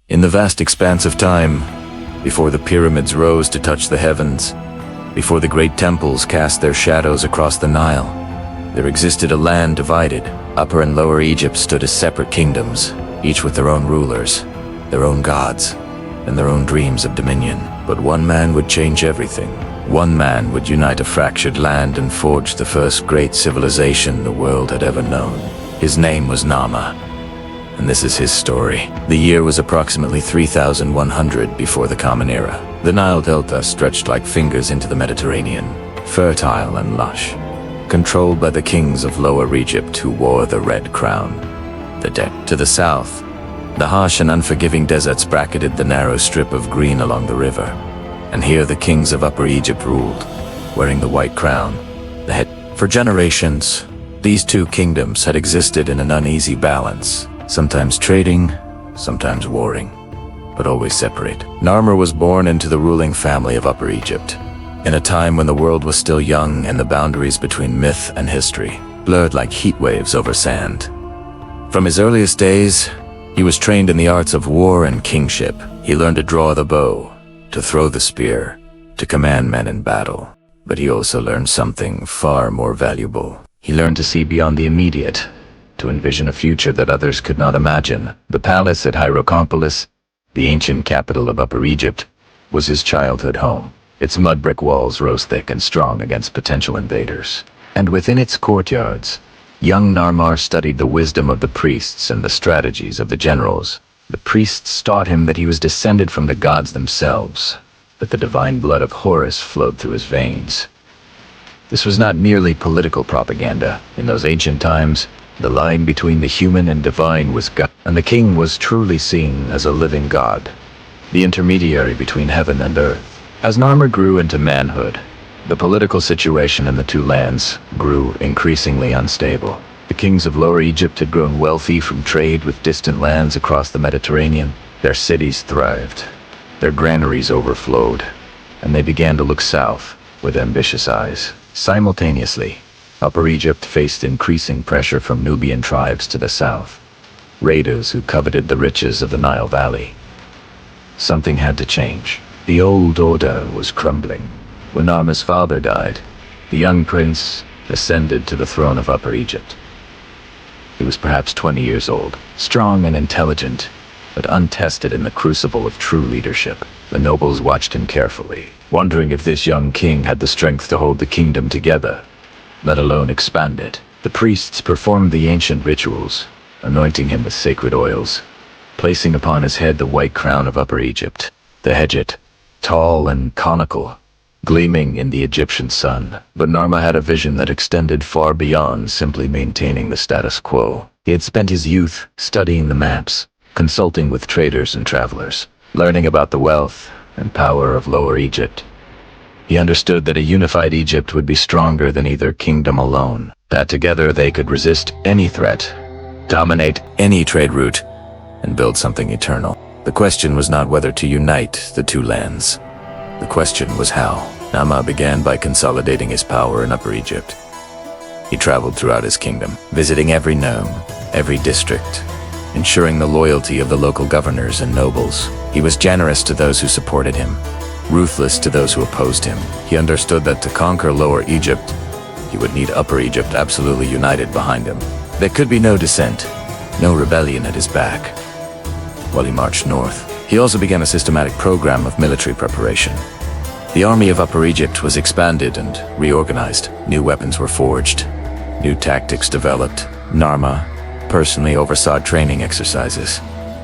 In the vast expanse of time, before the pyramids rose to touch the heavens, before the great temples cast their shadows across the Nile, there existed a land divided. Upper and Lower Egypt stood as separate kingdoms, each with their own rulers, their own gods, and their own dreams of dominion. But one man would change everything. One man would unite a fractured land and forge the first great civilization the world had ever known. His name was Narmer, and this is his story. The year was approximately 3100 before the Common Era. The Nile Delta stretched like fingers into the Mediterranean, fertile and lush, controlled by the kings of Lower Egypt who wore the red crown. To the south, the harsh and unforgiving deserts bracketed the narrow strip of green along the river. And here the kings of Upper Egypt ruled, wearing the white crown, the head. For generations, these two kingdoms had existed in an uneasy balance, sometimes trading, sometimes warring, but always separate. Narmer was born into the ruling family of Upper Egypt, in a time when the world was still young and the boundaries between myth and history blurred like heat waves over sand. From his earliest days, he was trained in the arts of war and kingship. He learned to draw the bow, to throw the spear, to command men in battle. But he also learned something far more valuable. He learned to see beyond the immediate, to envision a future that others could not imagine. The palace at Hierakonpolis, the ancient capital of Upper Egypt, was his childhood home. Its mud brick walls rose thick and strong against potential invaders. And within its courtyards, young Narmer studied the wisdom of the priests and the strategies of the generals. The priests taught him that he was descended from the gods themselves, that the divine blood of Horus flowed through his veins. This was not merely political propaganda. In those ancient times, the line between the human and divine was God, and the king was truly seen as a living god, the intermediary between heaven and earth. As Narmer grew into manhood, the political situation in the two lands grew increasingly unstable. The kings of Lower Egypt had grown wealthy from trade with distant lands across the Mediterranean. Their cities thrived, their granaries overflowed, and they began to look south with ambitious eyes. Simultaneously, Upper Egypt faced increasing pressure from Nubian tribes to the south, raiders who coveted the riches of the Nile Valley. Something had to change. The old order was crumbling. When Narmer's father died, the young prince ascended to the throne of Upper Egypt. He was perhaps 20 years old, strong and intelligent, but untested in the crucible of true leadership. The nobles watched him carefully, wondering if this young king had the strength to hold the kingdom together, let alone expand it. The priests performed the ancient rituals, anointing him with sacred oils, placing upon his head the white crown of Upper Egypt, the hejet, tall and conical, gleaming in the Egyptian sun. But Narmer had a vision that extended far beyond simply maintaining the status quo. He had spent his youth studying the maps, consulting with traders and travelers, learning about the wealth and power of Lower Egypt. He understood that a unified Egypt would be stronger than either kingdom alone, that together they could resist any threat, dominate any trade route, and build something eternal. The question was not whether to unite the two lands. The question was how. Narmer began by consolidating his power in Upper Egypt. He traveled throughout his kingdom, visiting every nome, every district, ensuring the loyalty of the local governors and nobles. He was generous to those who supported him, ruthless to those who opposed him. He understood that to conquer Lower Egypt, he would need Upper Egypt absolutely united behind him. There could be no dissent, no rebellion at his back. While he marched north, he also began a systematic program of military preparation. The army of Upper Egypt was expanded and reorganized. New weapons were forged, new tactics developed. Narmer personally oversaw training exercises,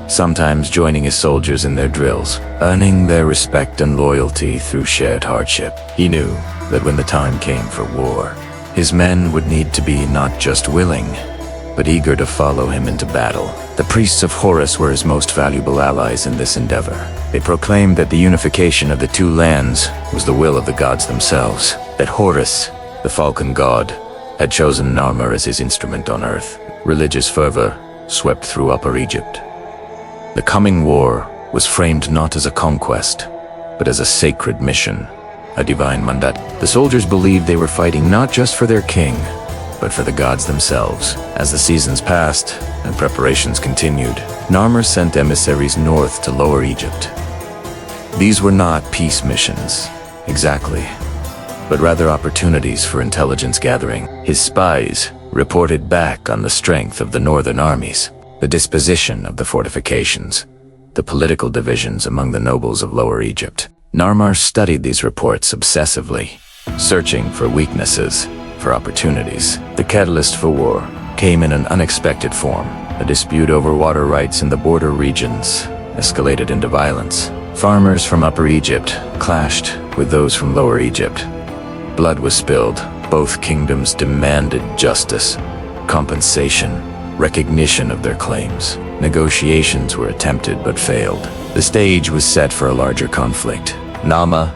sometimes joining his soldiers in their drills, earning their respect and loyalty through shared hardship. He knew that when the time came for war, his men would need to be not just willing, but eager to follow him into battle. The priests of Horus were his most valuable allies in this endeavor. They proclaimed that the unification of the two lands was the will of the gods themselves, that Horus, the falcon god, had chosen Narmer as his instrument on earth. Religious fervor swept through Upper Egypt. The coming war was framed not as a conquest, but as a sacred mission, a divine mandate. The soldiers believed they were fighting not just for their king, but for the gods themselves. As the seasons passed and preparations continued, Narmer sent emissaries north to Lower Egypt. These were not peace missions, exactly, but rather opportunities for intelligence gathering. His spies reported back on the strength of the northern armies, the disposition of the fortifications, the political divisions among the nobles of Lower Egypt. Narmer studied these reports obsessively, searching for weaknesses, for opportunities. The catalyst for war came in an unexpected form. A dispute over water rights in the border regions escalated into violence. Farmers from Upper Egypt clashed with those from Lower Egypt. Blood was spilled. Both kingdoms demanded justice, compensation, recognition of their claims. Negotiations were attempted but failed. The stage was set for a larger conflict. Nama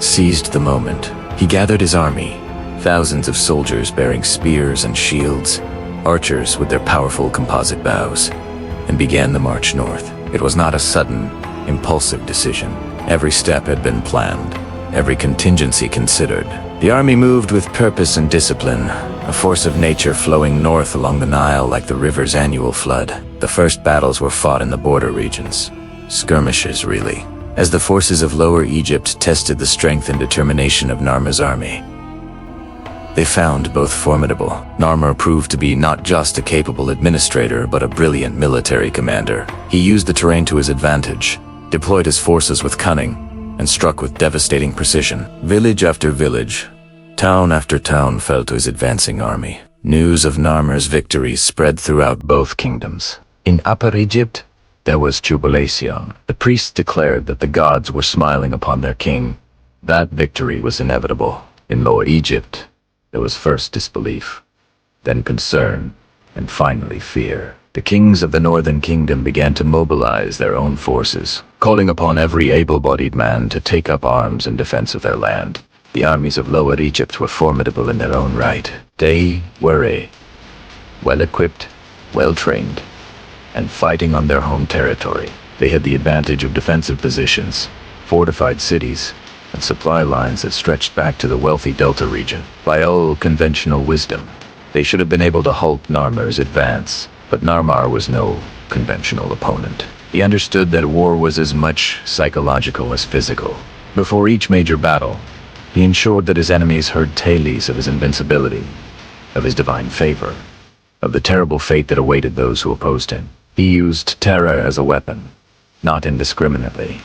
seized the moment. He gathered his army, thousands of soldiers bearing spears and shields, archers with their powerful composite bows, and began the march north. It was not a sudden, impulsive decision. Every step had been planned, every contingency considered. The army moved with purpose and discipline, a force of nature flowing north along the Nile like the river's annual flood. The first battles were fought in the border regions. Skirmishes, really, as the forces of Lower Egypt tested the strength and determination of Narmer's army. They found both formidable. Narmer proved to be not just a capable administrator, but a brilliant military commander. He used the terrain to his advantage, deployed his forces with cunning, and struck with devastating precision. Village after village, town after town fell to his advancing army. News of Narmer's victories spread throughout both kingdoms. In Upper Egypt, there was jubilation. The priests declared that the gods were smiling upon their king. That victory was inevitable. In Lower Egypt, there was first disbelief, then concern, and finally fear. The kings of the northern kingdom began to mobilize their own forces, calling upon every able-bodied man to take up arms in defense of their land. The armies of Lower Egypt were formidable in their own right. They were well-equipped, well-trained, and fighting on their home territory. They had the advantage of defensive positions, fortified cities, and supply lines that stretched back to the wealthy Delta region. By all conventional wisdom, they should have been able to halt Narmer's advance. But Narmer was no conventional opponent. He understood that war was as much psychological as physical. Before each major battle, he ensured that his enemies heard tales of his invincibility, of his divine favor, of the terrible fate that awaited those who opposed him. He used terror as a weapon, not indiscriminately,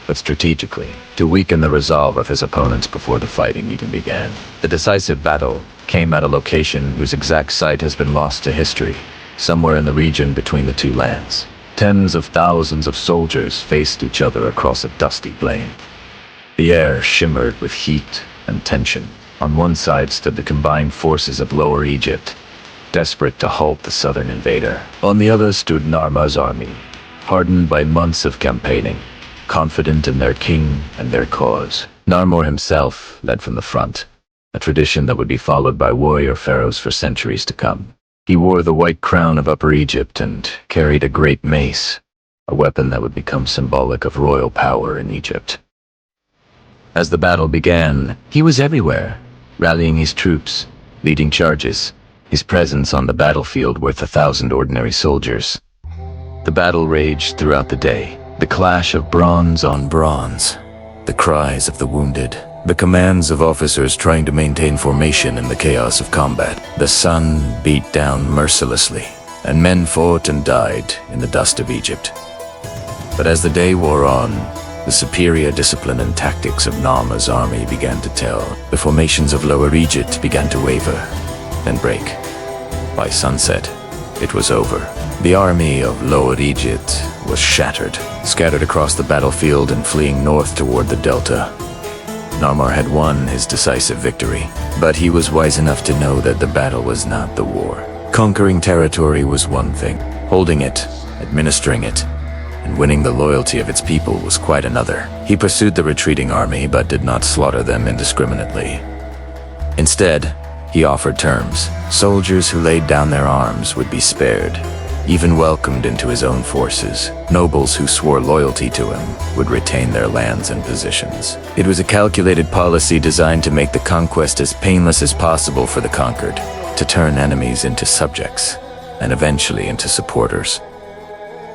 but strategically, to weaken the resolve of his opponents before the fighting even began. The decisive battle came at a location whose exact site has been lost to history. Somewhere in the region between the two lands, tens of thousands of soldiers faced each other across a dusty plain. The air shimmered with heat and tension. On one side stood the combined forces of Lower Egypt, desperate to halt the southern invader. On the other stood Narmer's army, hardened by months of campaigning, confident in their king and their cause. Narmer himself led from the front, a tradition that would be followed by warrior pharaohs for centuries to come. He wore the white crown of Upper Egypt and carried a great mace, a weapon that would become symbolic of royal power in Egypt. As the battle began, he was everywhere, rallying his troops, leading charges, his presence on the battlefield worth 1,000 ordinary soldiers. The battle raged throughout the day, the clash of bronze on bronze, the cries of the wounded, the commands of officers trying to maintain formation in the chaos of combat. The sun beat down mercilessly, and men fought and died in the dust of Egypt. But as the day wore on, the superior discipline and tactics of Narmer's army began to tell. The formations of Lower Egypt began to waver, then break. By sunset, it was over. The army of Lower Egypt was shattered, scattered across the battlefield and fleeing north toward the Delta. Narmer had won his decisive victory, but he was wise enough to know that the battle was not the war. Conquering territory was one thing. Holding it, administering it, and winning the loyalty of its people was quite another. He pursued the retreating army, but did not slaughter them indiscriminately. Instead, he offered terms. Soldiers who laid down their arms would be spared. even welcomed into his own forces. Nobles who swore loyalty to him would retain their lands and positions. It was a calculated policy designed to make the conquest as painless as possible for the conquered, to turn enemies into subjects, and eventually into supporters.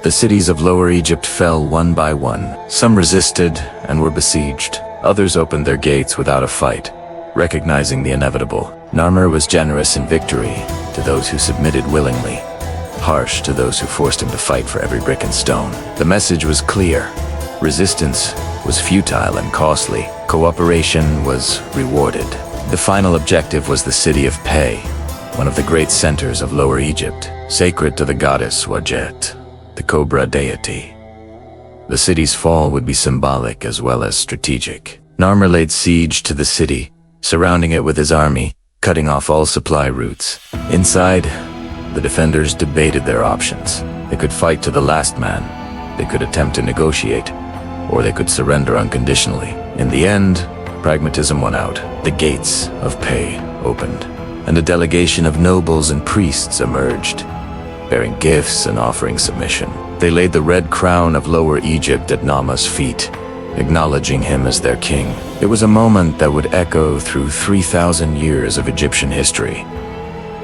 The cities of Lower Egypt fell one by one. Some resisted and were besieged. Others opened their gates without a fight, recognizing the inevitable. Narmer was generous in victory to those who submitted willingly, harsh to those who forced him to fight for every brick and stone. The message was clear. Resistance was futile and costly. Cooperation was rewarded. The final objective was the city of Pe, one of the great centers of Lower Egypt, sacred to the goddess Wajet, the cobra deity. The city's fall would be symbolic as well as strategic. Narmer laid siege to the city, surrounding it with his army, cutting off all supply routes. Inside, the defenders debated their options. They could fight to the last man, they could attempt to negotiate, or they could surrender unconditionally. In the end, pragmatism won out. The gates of Pe opened, and a delegation of nobles and priests emerged, bearing gifts and offering submission. They laid the red crown of Lower Egypt at Narmer's feet, acknowledging him as their king. It was a moment that would echo through 3,000 years of Egyptian history.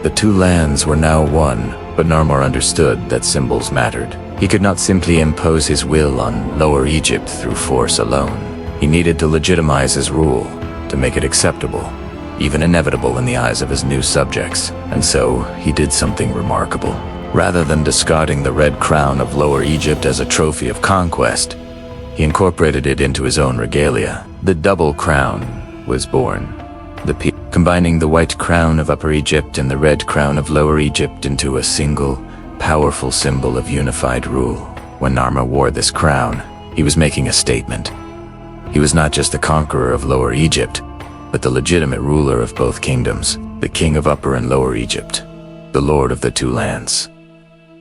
The two lands were now one, but Narmer understood that symbols mattered. He could not simply impose his will on Lower Egypt through force alone. He needed to legitimize his rule, to make it acceptable, even inevitable in the eyes of his new subjects. And so, he did something remarkable. Rather than discarding the red crown of Lower Egypt as a trophy of conquest, he incorporated it into his own regalia. The double crown was born. Combining the white crown of Upper Egypt and the red crown of Lower Egypt into a single, powerful symbol of unified rule. When Narmer wore this crown, he was making a statement. He was not just the conqueror of Lower Egypt, but the legitimate ruler of both kingdoms, the king of Upper and Lower Egypt, the lord of the two lands.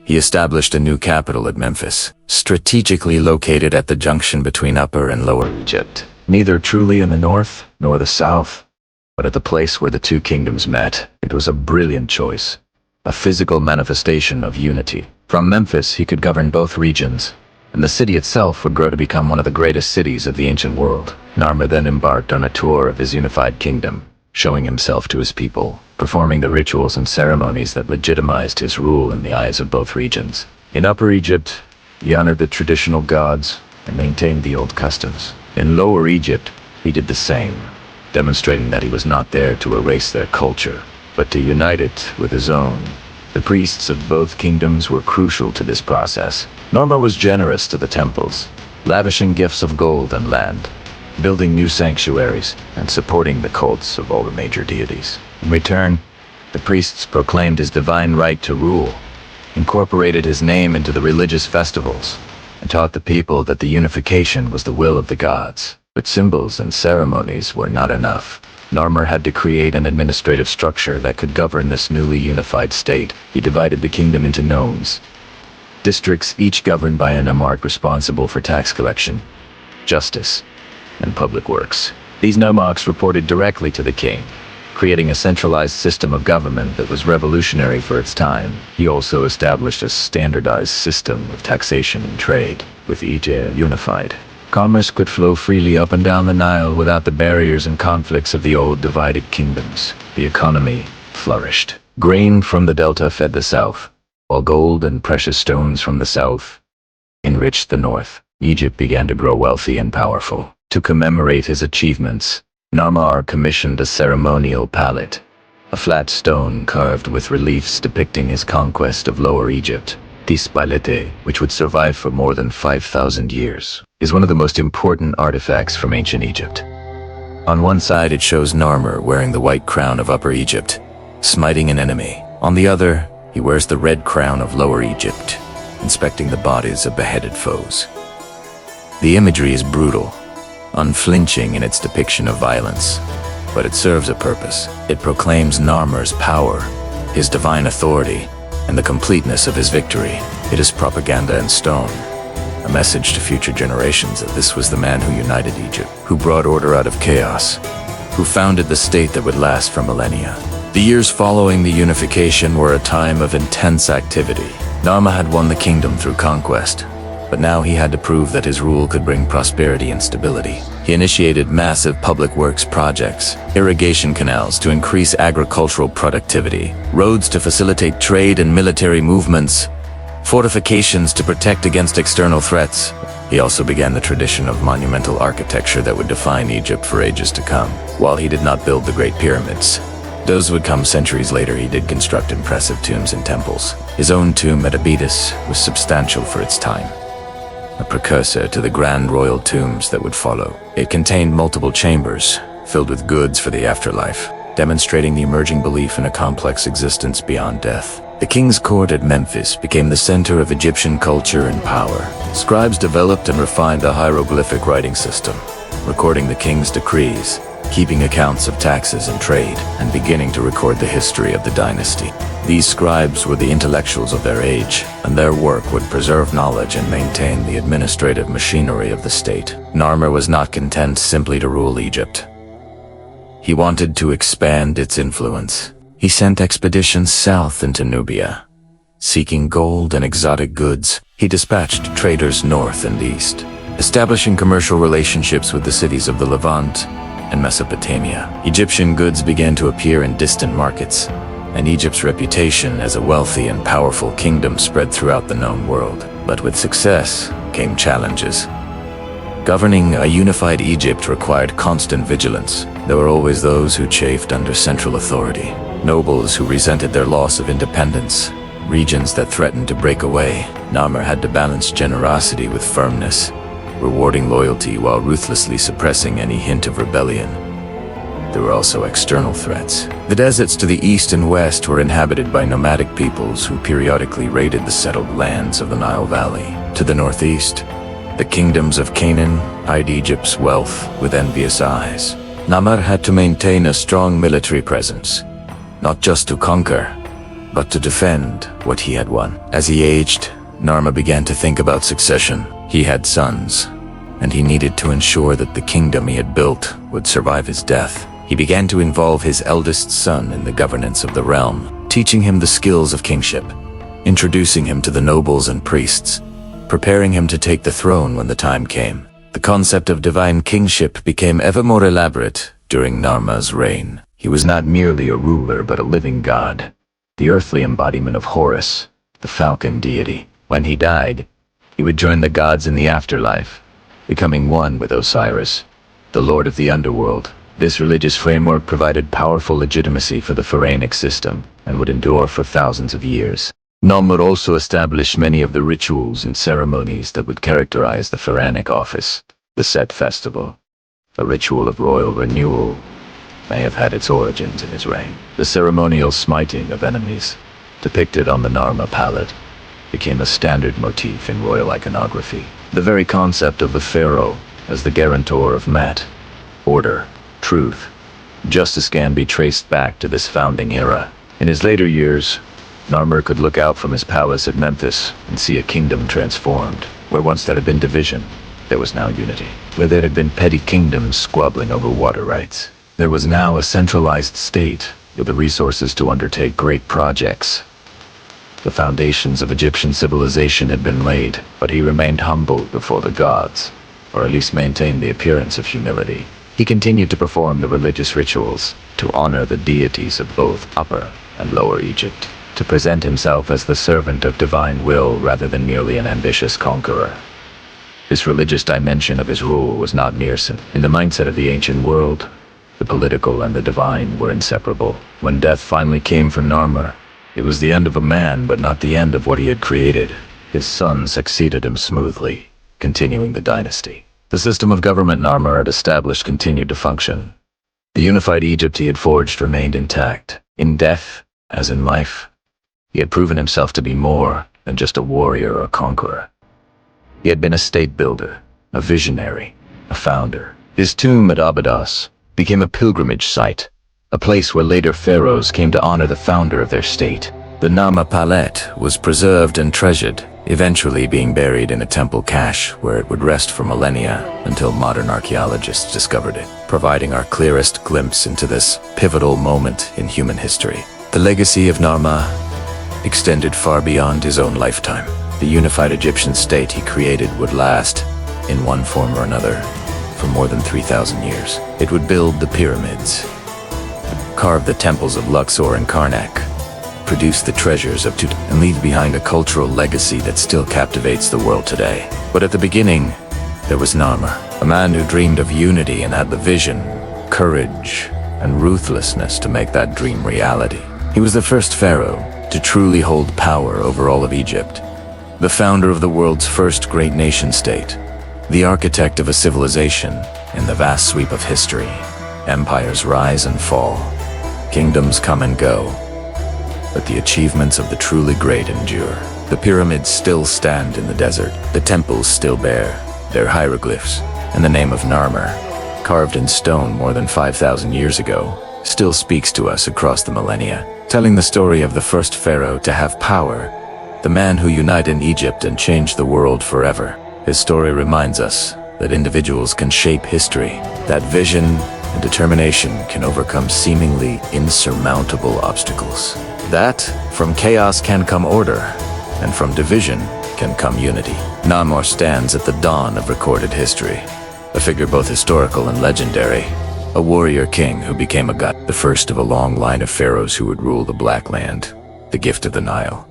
He established a new capital at Memphis, strategically located at the junction between Upper and Lower Egypt, neither truly in the north nor the south, but at the place where the two kingdoms met. It was a brilliant choice, a physical manifestation of unity. From Memphis, he could govern both regions, and the city itself would grow to become one of the greatest cities of the ancient world. Narmer then embarked on a tour of his unified kingdom, showing himself to his people, performing the rituals and ceremonies that legitimized his rule in the eyes of both regions. In Upper Egypt, he honored the traditional gods and maintained the old customs. In Lower Egypt, he did the same, demonstrating that he was not there to erase their culture, but to unite it with his own. The priests of both kingdoms were crucial to this process. Narmer was generous to the temples, lavishing gifts of gold and land, building new sanctuaries, and supporting the cults of all the major deities. In return, the priests proclaimed his divine right to rule, incorporated his name into the religious festivals, and taught the people that the unification was the will of the gods. But symbols and ceremonies were not enough. Narmer had to create an administrative structure that could govern this newly unified state. He divided the kingdom into nomes, districts each governed by an nomarch responsible for tax collection, justice, and public works. These nomarchs reported directly to the king, creating a centralized system of government that was revolutionary for its time. He also established a standardized system of taxation and trade, with each unified. Commerce could flow freely up and down the Nile without the barriers and conflicts of the old divided kingdoms. The economy flourished. Grain from the delta fed the south, while gold and precious stones from the south enriched the north. Egypt began to grow wealthy and powerful. To commemorate his achievements, Narmer commissioned a ceremonial palette, a flat stone carved with reliefs depicting his conquest of Lower Egypt. This palette, which would survive for more than 5,000 years, is one of the most important artifacts from ancient Egypt. On one side it shows Narmer wearing the white crown of Upper Egypt, smiting an enemy. On the other, he wears the red crown of Lower Egypt, inspecting the bodies of beheaded foes. The imagery is brutal, unflinching in its depiction of violence, but it serves a purpose. It proclaims Narmer's power, his divine authority, and the completeness of his victory. It is propaganda in stone, a message to future generations that this was the man who united Egypt, who brought order out of chaos, who founded the state that would last for millennia. The years following the unification were a time of intense activity. Narmer had won the kingdom through conquest, but now he had to prove that his rule could bring prosperity and stability. He initiated massive public works projects, irrigation canals to increase agricultural productivity, roads to facilitate trade and military movements, fortifications to protect against external threats. He also began the tradition of monumental architecture that would define Egypt for ages to come. While he did not build the Great Pyramids, those would come centuries later, he did construct impressive tombs and temples. His own tomb at Abydos was substantial for its time, a precursor to the grand royal tombs that would follow. It contained multiple chambers, filled with goods for the afterlife, demonstrating the emerging belief in a complex existence beyond death. The king's court at Memphis became the center of Egyptian culture and power. Scribes developed and refined a hieroglyphic writing system, recording the king's decrees, keeping accounts of taxes and trade, and beginning to record the history of the dynasty. These scribes were the intellectuals of their age, and their work would preserve knowledge and maintain the administrative machinery of the state. Narmer was not content simply to rule Egypt. He wanted to expand its influence. He sent expeditions south into Nubia, seeking gold and exotic goods. He dispatched traders north and east, establishing commercial relationships with the cities of the Levant and Mesopotamia. Egyptian goods began to appear in distant markets, and Egypt's reputation as a wealthy and powerful kingdom spread throughout the known world. But with success came challenges. Governing a unified Egypt required constant vigilance. There were always those who chafed under central authority, nobles who resented their loss of independence, regions that threatened to break away. Narmer had to balance generosity with firmness, rewarding loyalty while ruthlessly suppressing any hint of rebellion. There were also external threats. The deserts to the east and west were inhabited by nomadic peoples who periodically raided the settled lands of the Nile Valley. To the northeast, the kingdoms of Canaan eyed Egypt's wealth with envious eyes. Narmer had to maintain a strong military presence, not just to conquer, but to defend what he had won. As he aged, Narmer began to think about succession. He had sons, and he needed to ensure that the kingdom he had built would survive his death. He began to involve his eldest son in the governance of the realm, teaching him the skills of kingship, introducing him to the nobles and priests, preparing him to take the throne when the time came. The concept of divine kingship became ever more elaborate during Narmer's reign. He was not merely a ruler, but a living god, the earthly embodiment of Horus, the falcon deity. When he died, he would join the gods in the afterlife, becoming one with Osiris, the lord of the underworld. This religious framework provided powerful legitimacy for the pharaonic system and would endure for thousands of years. Narmer also established many of the rituals and ceremonies that would characterize the pharaonic office. The Set Festival, a ritual of royal renewal, may have had its origins in his reign. The ceremonial smiting of enemies, depicted on the Narmer Palette, became a standard motif in royal iconography. The very concept of the pharaoh as the guarantor of Mat, order, truth, justice can be traced back to this founding era. In his later years, Narmer could look out from his palace at Memphis and see a kingdom transformed. Where once there had been division, there was now unity. Where there had been petty kingdoms squabbling over water rights, there was now a centralized state with the resources to undertake great projects. The foundations of Egyptian civilization had been laid, but he remained humble before the gods, or at least maintained the appearance of humility. He continued to perform the religious rituals, to honor the deities of both Upper and Lower Egypt, to present himself as the servant of divine will rather than merely an ambitious conqueror. This religious dimension of his rule was not mere sin. In the mindset of the ancient world, the political and the divine were inseparable. When death finally came for Narmer, it was the end of a man, but not the end of what he had created. His son succeeded him smoothly, continuing the dynasty. The system of government Narmer had established continued to function. The unified Egypt he had forged remained intact. In death, as in life, he had proven himself to be more than just a warrior or a conqueror. He had been a state builder, a visionary, a founder. His tomb at Abydos became a pilgrimage site, a place where later pharaohs came to honor the founder of their state. The Narmer Palette was preserved and treasured, eventually being buried in a temple cache where it would rest for millennia until modern archaeologists discovered it, providing our clearest glimpse into this pivotal moment in human history. The legacy of Narmer extended far beyond his own lifetime. The unified Egyptian state he created would last, in one form or another, for more than 3,000 years. It would build the pyramids, carve the temples of Luxor and Karnak, produce the treasures of Tut, and leave behind a cultural legacy that still captivates the world today. But at the beginning, there was Narmer, a man who dreamed of unity and had the vision, courage, and ruthlessness to make that dream reality. He was the first pharaoh to truly hold power over all of Egypt, the founder of the world's first great nation-state, the architect of a civilization in the vast sweep of history. Empires rise and fall, kingdoms come and go, but the achievements of the truly great endure. The pyramids still stand in the desert, the temples still bear their hieroglyphs, and the name of Narmer, carved in stone more than 5,000 years ago, still speaks to us across the millennia, telling the story of the first pharaoh to have power, the man who united Egypt and changed the world forever. His story reminds us that individuals can shape history, that vision and determination can overcome seemingly insurmountable obstacles, that from chaos can come order, and from division can come unity. Narmer stands at the dawn of recorded history, a figure both historical and legendary, a warrior king who became a god, the first of a long line of pharaohs who would rule the Black Land, the gift of the Nile.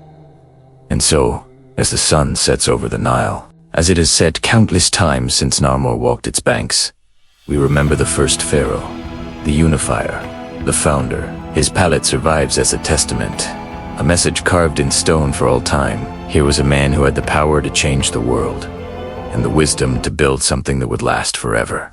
And so, as the sun sets over the Nile, as it is said countless times since Narmer walked its banks, we remember the first pharaoh, the unifier, the founder. His palette survives as a testament, a message carved in stone for all time. Here was a man who had the power to change the world, and the wisdom to build something that would last forever.